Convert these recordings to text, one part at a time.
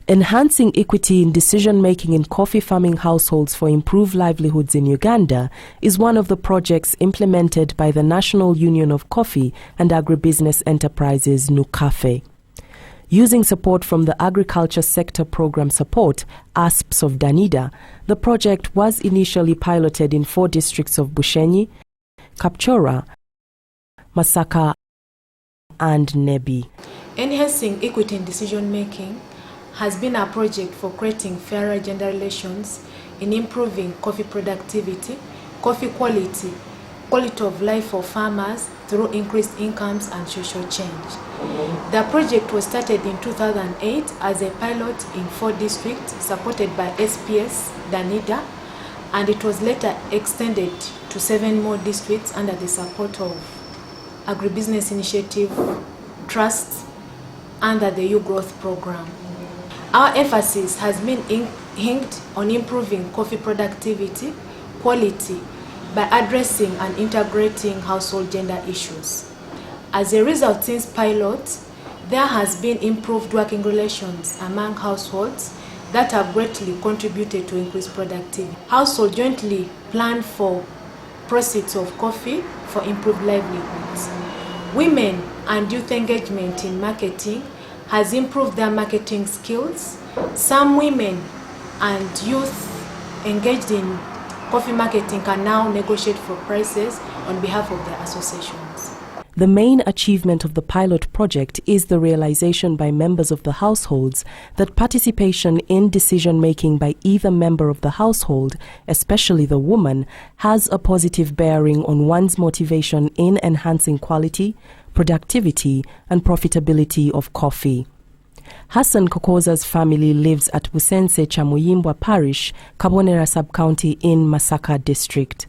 Enhancing equity in decision-making in coffee farming households for improved livelihoods in Uganda is one of the projects implemented by the National Union of Coffee and Agribusiness Enterprises, NUCAFE. Using support from the Agriculture Sector Program Support, ASPS of Danida, the project was initially piloted in 4 districts of Bushenyi, Kapchorwa, Masaka, and Nebi. Enhancing equity in decision-making has been a project for creating fairer gender relations in improving coffee productivity, coffee quality of life for farmers through increased incomes and social change. The project was started in 2008 as a pilot in 4 districts supported by SPS, Danida, and it was later extended to 7 more districts under the support of Agribusiness Initiative Trust under the U-Growth Program. Our emphasis has been hinged on improving coffee productivity, quality, by addressing and integrating household gender issues. As a result, since pilot, there has been improved working relations among households that have greatly contributed to increased productivity. Households jointly plan for proceeds of coffee for improved livelihoods. Women and youth engagement in marketing has improved their marketing skills. Some women and youth engaged in coffee marketing can now negotiate for prices on behalf of their associations. The main achievement of the pilot project is the realization by members of the households that participation in decision-making by either member of the household, especially the woman, has a positive bearing on one's motivation in enhancing quality, productivity, and profitability of coffee. Hassan Kokoza's family lives at Busense Chamuyimbwa Parish, Kabonera Sub-County in Masaka District.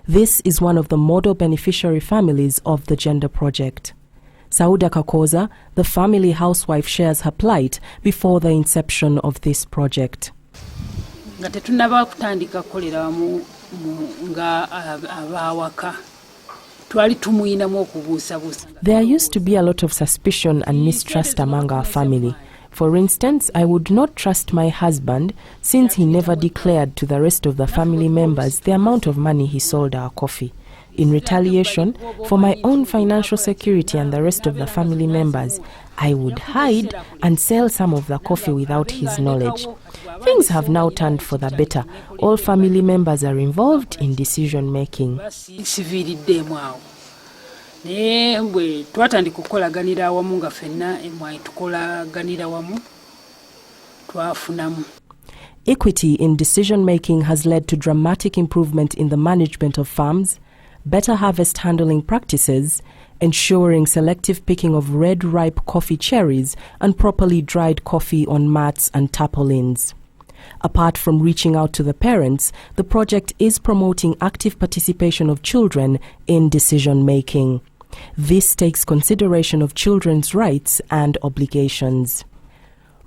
This is one of the model beneficiary families of the Gender Project. Sauda Kakoza, the family housewife, shares her plight before the inception of this project. There used to be a lot of suspicion and mistrust among our family. For instance, I would not trust my husband since he never declared to the rest of the family members the amount of money he sold our coffee. In retaliation, for my own financial security and the rest of the family members, I would hide and sell some of the coffee without his knowledge. Things have now turned for the better. All family members are involved in decision making. Equity in decision making has led to dramatic improvement in the management of farms, better harvest handling practices, ensuring selective picking of red ripe coffee cherries and properly dried coffee on mats and tarpaulins. Apart from reaching out to the parents, the project is promoting active participation of children in decision making. This takes consideration of children's rights and obligations.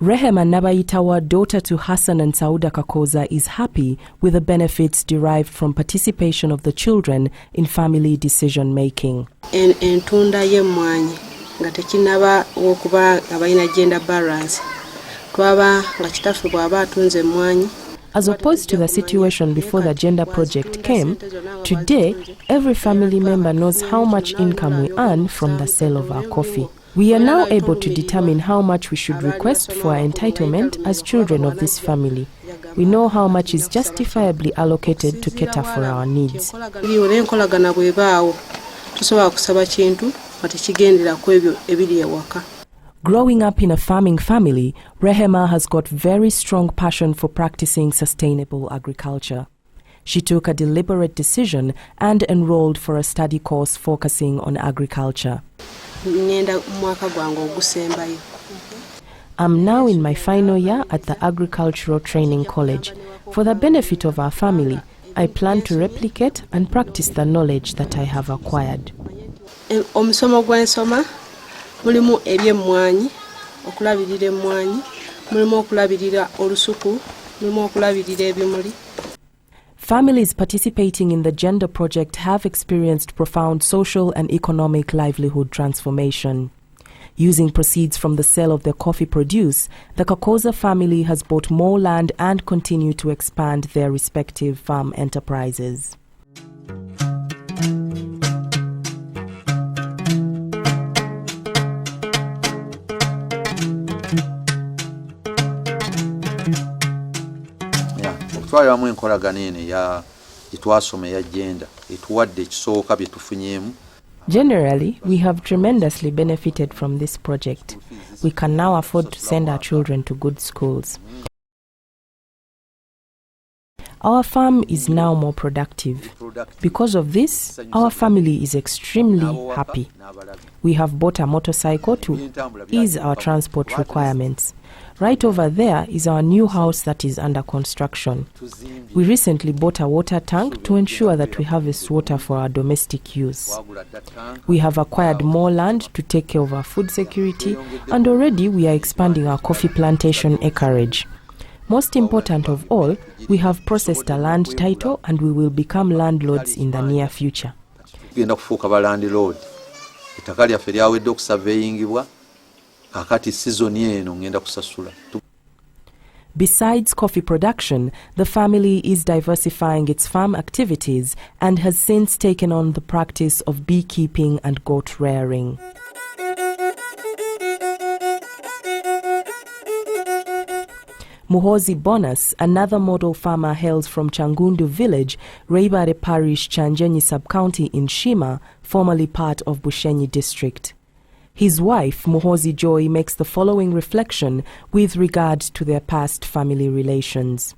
Rehema Nabaitawa, daughter to Hassan and Sauda Kakoza, is happy with the benefits derived from participation of the children in family decision making. Entunda y'emmwanyi nga tekinnaba okuba abalina gender balance twaba nga kitaffe bw'aba atunze emmwanyi. As opposed to the situation before the Gender Project came, today every family member knows how much income we earn from the sale of our coffee. We are now able to determine how much we should request for our entitlement as children of this family. We know how much is justifiably allocated to cater for our needs. Growing up in a farming family, Rehema has got very strong passion for practicing sustainable agriculture. She took a deliberate decision and enrolled for a study course focusing on agriculture. I'm now in my final year at the Agricultural Training College. For the benefit of our family, I plan to replicate and practice the knowledge that I have acquired. Mulimu ebyemmwanyi, okulabirira emmwanyi, mulimu okulabirira olusuku, mulimu okulabirira ebimuli. Families participating in the gender project have experienced profound social and economic livelihood transformation. Using proceeds from the sale of their coffee produce, the Kakoza family has bought more land and continue to expand their respective farm enterprises. Twalamu enkolagana eno ya gitwasoma ya gender etuwadde ekisooka bye tufunyeemu. Generally, we have tremendously benefited from this project. We can now afford to send our children to good schools. Our farm is now more productive. Because of this, our family is extremely happy. We have bought a motorcycle to ease our transport requirements. Right over there is our new house that is under construction. We recently bought a water tank to ensure that we harvest water for our domestic use. We have acquired more land to take care of our food security, and already we are expanding our coffee plantation acreage. Most important of all, we have processed a land title and we will become landlords in the near future. Besides coffee production, the family is diversifying its farm activities and has since taken on the practice of beekeeping and goat rearing. Muhozi Bonus, another model farmer hails from Changundu village, Reibare Parish, Chanjenyi sub-county in Shima, formerly part of Bushenyi district. His wife, Muhozi Joy, makes the following reflection with regard to their past family relations.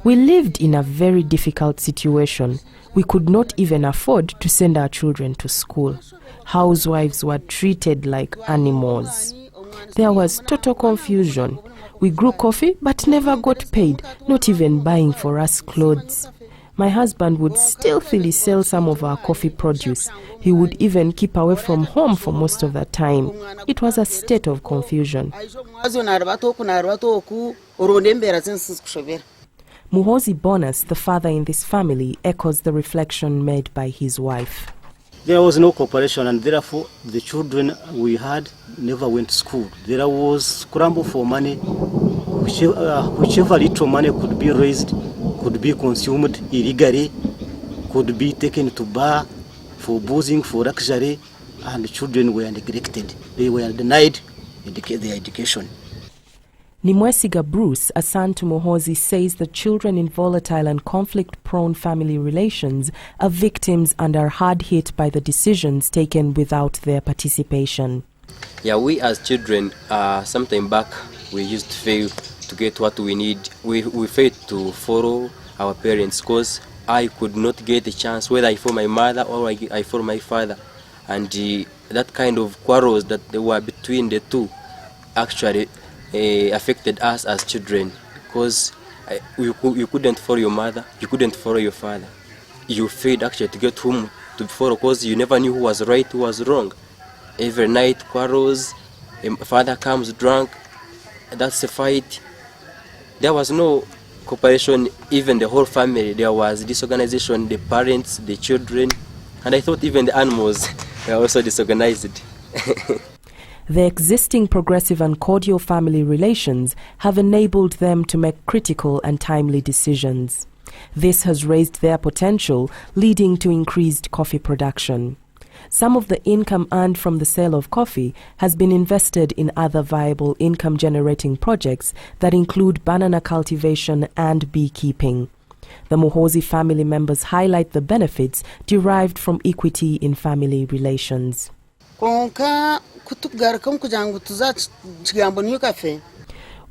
We lived in a very difficult situation. We could not even afford to send our children to school. Housewives were treated like animals. There was total confusion. We grew coffee but never got paid, not even buying for us clothes. My husband would stealthily sell some of our coffee produce. He would even keep away from home for most of the time. It was a state of confusion. Muhozi Bonus, the father in this family, echoes the reflection made by his wife. There was no cooperation, and therefore the children we had never went to school. There was scramble for money. Whichever little money could be raised, could be consumed illegally, could be taken to bar, for boozing, for luxury, and the children were neglected. They were denied their education. Nimwesiga Bruce, a son to Muhozi, says that children in volatile and conflict-prone family relations are victims and are hard hit by the decisions taken without their participation. Yeah, we as children, sometime back, we used to fail to get what we need. We failed to follow our parents because I could not get a chance, whether I follow my mother or I follow my father. And that kind of quarrels that they were between the two actually affected us as children, because you couldn't follow your mother, you couldn't follow your father. You failed actually to get whom to follow because you never knew who was right, who was wrong. Every night quarrels, father comes drunk, that's a fight. There was no cooperation, even the whole family. There was disorganization, the parents, the children, and I thought even the animals were also disorganized. The existing progressive and cordial family relations have enabled them to make critical and timely decisions. This has raised their potential, leading to increased coffee production. Some of the income earned from the sale of coffee has been invested in other viable income-generating projects that include banana cultivation and beekeeping. The Muhozi family members highlight the benefits derived from equity in family relations.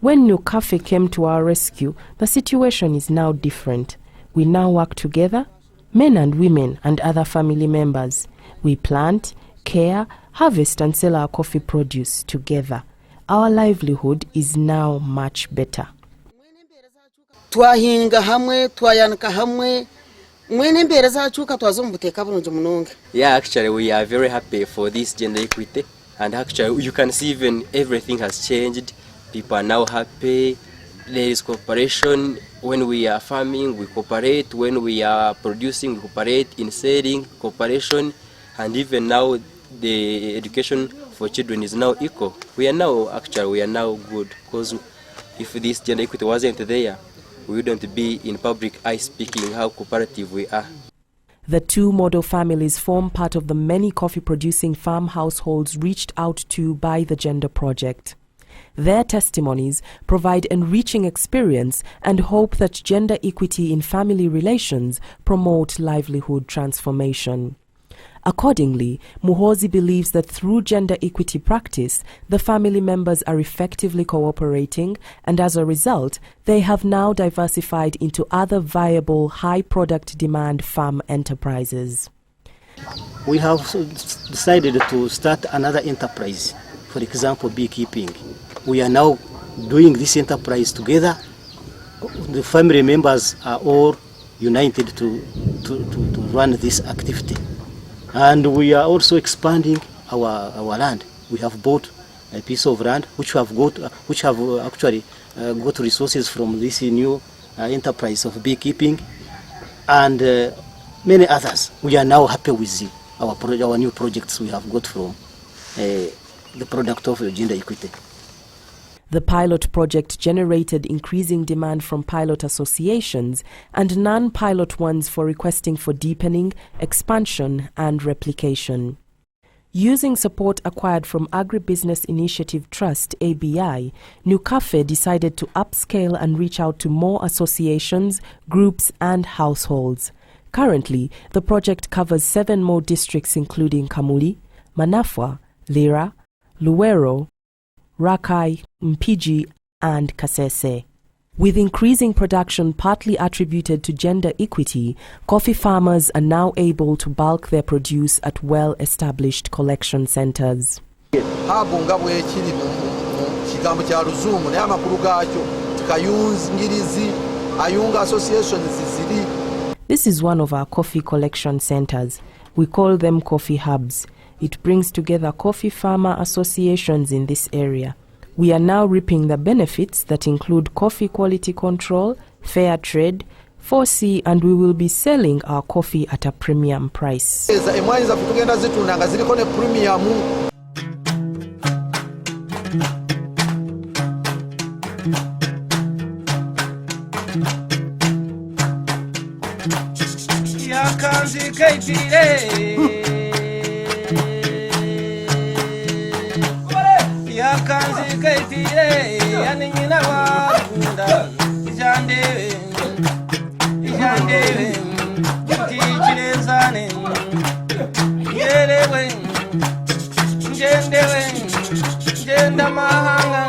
When New Cafe came to our rescue, the situation is now different. We now work together, men and women and other family members. We plant, care, harvest and sell our coffee produce together. Our livelihood is now much better. Yeah, actually we are very happy for this gender equity, and actually you can see even everything has changed. People are now happy. There is cooperation. When we are farming, we cooperate. When we are producing, we cooperate. In selling, cooperation. And even now the education for children is now equal. We are now good, because if this gender equity wasn't there, we wouldn't be in public eye speaking how cooperative we are. The two model families form part of the many coffee-producing farm households reached out to by the Gender Project. Their testimonies provide enriching experience and hope that gender equity in family relations promote livelihood transformation. Accordingly, Muhoozi believes that through gender equity practice, the family members are effectively cooperating, and as a result, they have now diversified into other viable high product demand farm enterprises. We have decided to start another enterprise, for example, beekeeping. We are now doing this enterprise together. The family members are all united to run this activity. And we are also expanding our land. We have bought a piece of land which have actually got resources from this new enterprise of beekeeping, and many others. We are now happy with our new projects we have got from the product of gender equity. The pilot project generated increasing demand from pilot associations and non-pilot ones for requesting for deepening, expansion and replication. Using support acquired from Agribusiness Initiative Trust (ABI), Nucafe decided to upscale and reach out to more associations, groups and households. Currently, the project covers 7 more districts including Kamuli, Manafwa, Lira, Luwero, Rakai, Mpigi and Kasese. With increasing production partly attributed to gender equity, coffee farmers are now able to bulk their produce at well-established collection centers. This is one of our coffee collection centers. We call them coffee hubs. It brings together coffee farmer associations in this area. We are now reaping the benefits that include coffee quality control, fair trade, 4C, and we will be selling our coffee at a premium price. Yakanzi kaitire yaningina wakunda ijandewe tichirezane njendewe njenda mahanga